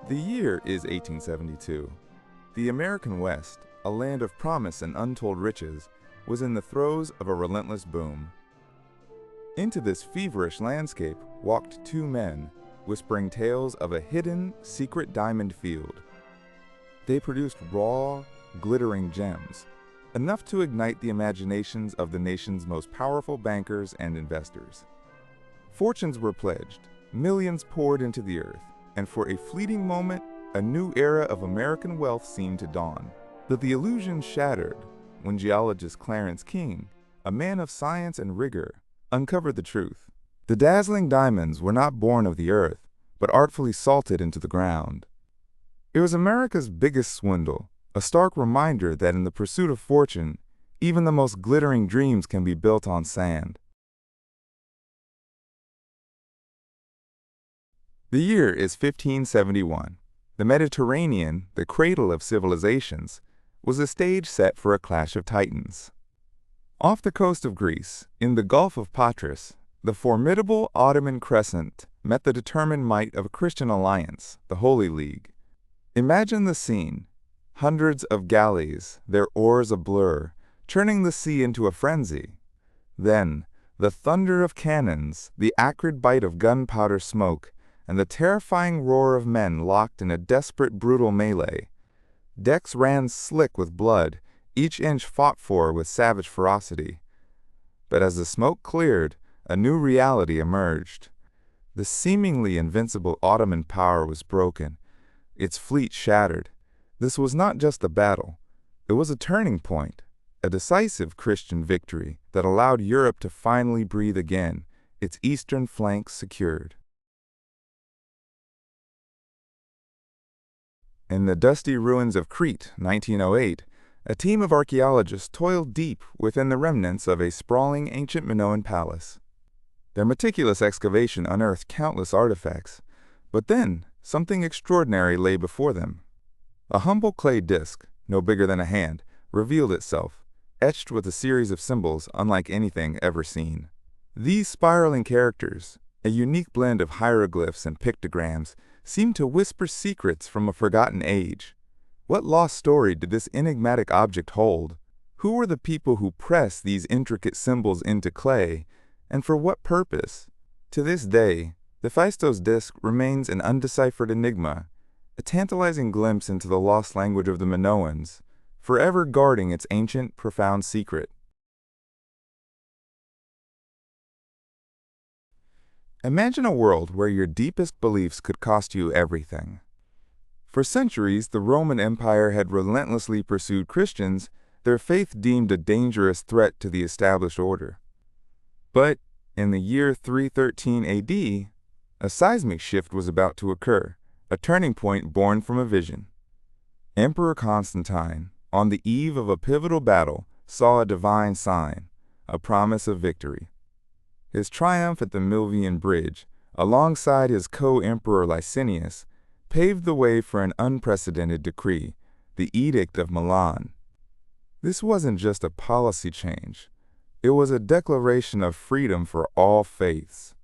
The year is 1872. The American West, a land of promise and untold riches, was in the throes of a relentless boom. Into this feverish landscape walked two men, whispering tales of a hidden, secret diamond field. They produced raw, glittering gems, enough to ignite the imaginations of the nation's most powerful bankers and investors. Fortunes were pledged, millions poured into the earth, and for a fleeting moment, a new era of American wealth seemed to dawn. But the illusion shattered when geologist Clarence King, a man of science and rigor, uncovered the truth. The dazzling diamonds were not born of the earth, but artfully salted into the ground. It was America's biggest swindle, a stark reminder that in the pursuit of fortune, even the most glittering dreams can be built on sand. The year is 1571. The Mediterranean, the cradle of civilizations, was a stage set for a clash of titans. Off the coast of Greece, in the Gulf of Patras, the formidable Ottoman crescent met the determined might of a Christian alliance, the Holy League. Imagine the scene. Hundreds of galleys, their oars ablur, churning the sea into a frenzy. Then, the thunder of cannons, the acrid bite of gunpowder smoke, and the terrifying roar of men locked in a desperate, brutal melee. Decks ran slick with blood, each inch fought for with savage ferocity. But as the smoke cleared, a new reality emerged. The seemingly invincible Ottoman power was broken, its fleet shattered. This was not just a battle, it was a turning point, a decisive Christian victory that allowed Europe to finally breathe again, its eastern flank secured. In the dusty ruins of Crete, 1908, a team of archaeologists toiled deep within the remnants of a sprawling ancient Minoan palace. Their meticulous excavation unearthed countless artifacts, but then something extraordinary lay before them. A humble clay disc, no bigger than a hand, revealed itself, etched with a series of symbols unlike anything ever seen. These spiraling characters, a unique blend of hieroglyphs and pictograms, seemed to whisper secrets from a forgotten age. What lost story did this enigmatic object hold? Who were the people who pressed these intricate symbols into clay, and for what purpose? To this day, the Phaistos Disc remains an undeciphered enigma, a tantalizing glimpse into the lost language of the Minoans, forever guarding its ancient, profound secret. Imagine a world where your deepest beliefs could cost you everything. For centuries, the Roman Empire had relentlessly pursued Christians, their faith deemed a dangerous threat to the established order. But in the year 313 AD, a seismic shift was about to occur, a turning point born from a vision. Emperor Constantine, on the eve of a pivotal battle, saw a divine sign, a promise of victory. His triumph at the Milvian Bridge, alongside his co-emperor Licinius, paved the way for an unprecedented decree, the Edict of Milan. This wasn't just a policy change. It was a declaration of freedom for all faiths.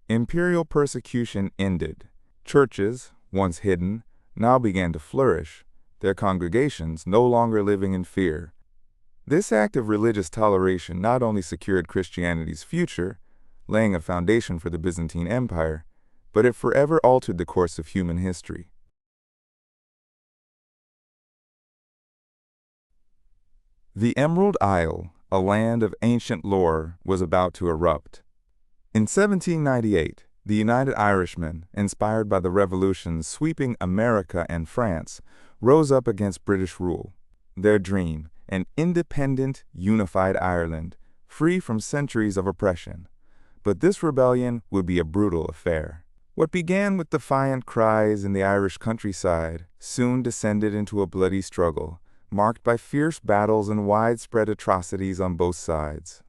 Imperial persecution ended. Churches, once hidden, now began to flourish, their congregations no longer living in fear. This act of religious toleration not only secured Christianity's future, laying a foundation for the Byzantine Empire, but it forever altered the course of human history. The Emerald Isle, a land of ancient lore, was about to erupt. In 1798, the United Irishmen, inspired by the revolutions sweeping America and France, rose up against British rule. Their dream, an independent, unified Ireland, free from centuries of oppression. But this rebellion would be a brutal affair. What began with defiant cries in the Irish countryside soon descended into a bloody struggle, marked by fierce battles and widespread atrocities on both sides.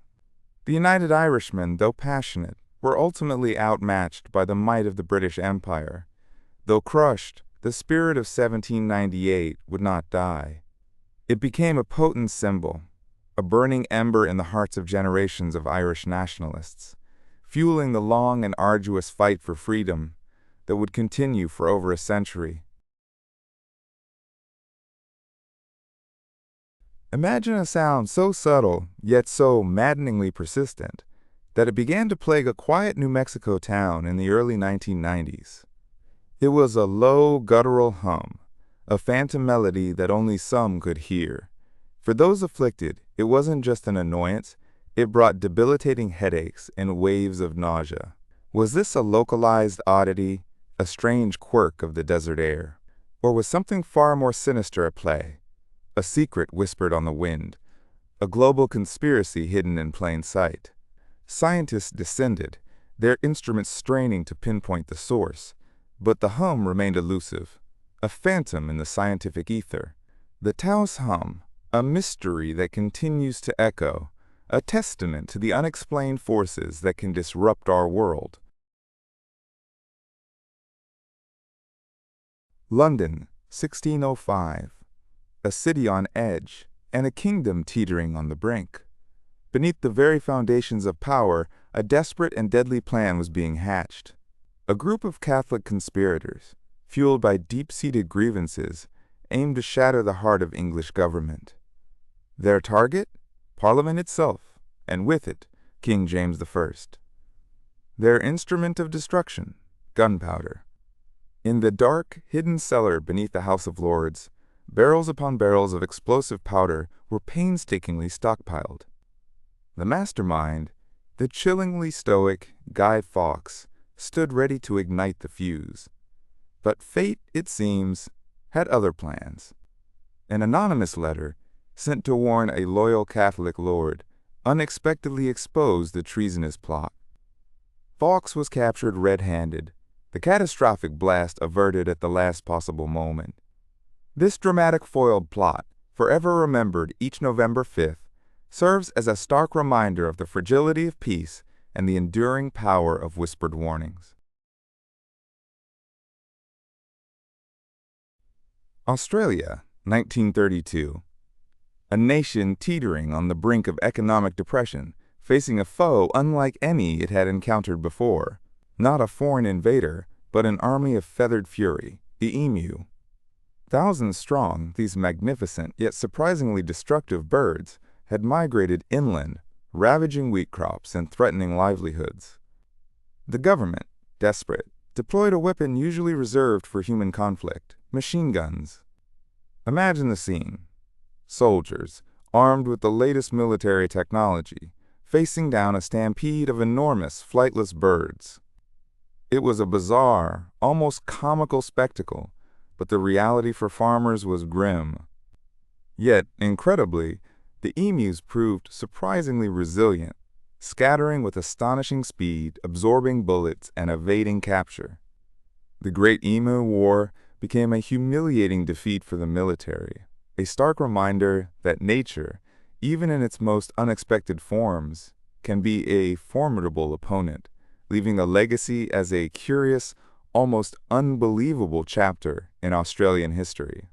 The United Irishmen, though passionate, were ultimately outmatched by the might of the British Empire. Though crushed, the spirit of 1798 would not die. It became a potent symbol, a burning ember in the hearts of generations of Irish nationalists, fueling the long and arduous fight for freedom that would continue for over a century. Imagine a sound so subtle, yet so maddeningly persistent, that it began to plague a quiet New Mexico town in the early 1990s. It was a low, guttural hum, a phantom melody that only some could hear. For those afflicted, it wasn't just an annoyance, it brought debilitating headaches and waves of nausea. Was this a localized oddity, a strange quirk of the desert air? Or was something far more sinister at play? A secret whispered on the wind, a global conspiracy hidden in plain sight. Scientists descended, their instruments straining to pinpoint the source, but the hum remained elusive, a phantom in the scientific ether. The Taos Hum, a mystery that continues to echo, a testament to the unexplained forces that can disrupt our world. London, 1605. A city on edge, and a kingdom teetering on the brink. Beneath the very foundations of power, a desperate and deadly plan was being hatched. A group of Catholic conspirators, fueled by deep-seated grievances, aimed to shatter the heart of English government. Their target? Parliament itself, and with it, King James I. Their instrument of destruction? Gunpowder. In the dark, hidden cellar beneath the House of Lords, barrels upon barrels of explosive powder were painstakingly stockpiled. The mastermind, the chillingly stoic Guy Fawkes, stood ready to ignite the fuse. But fate, it seems, had other plans. An anonymous letter, sent to warn a loyal Catholic lord, unexpectedly exposed the treasonous plot. Fawkes was captured red-handed, the catastrophic blast averted at the last possible moment. This dramatic foiled plot, forever remembered each November 5th, serves as a stark reminder of the fragility of peace and the enduring power of whispered warnings. Australia, 1932. A nation teetering on the brink of economic depression, facing a foe unlike any it had encountered before. Not a foreign invader, but an army of feathered fury, the emu. Thousands strong, these magnificent yet surprisingly destructive birds had migrated inland, ravaging wheat crops and threatening livelihoods. The government, desperate, deployed a weapon usually reserved for human conflict: machine guns. Imagine the scene. Soldiers, armed with the latest military technology, facing down a stampede of enormous, flightless birds. It was a bizarre, almost comical spectacle, but the reality for farmers was grim. Yet, incredibly, the emus proved surprisingly resilient, scattering with astonishing speed, absorbing bullets, and evading capture. The Great Emu War became a humiliating defeat for the military, a stark reminder that nature, even in its most unexpected forms, can be a formidable opponent, leaving a legacy as a curious, almost unbelievable chapter in Australian history.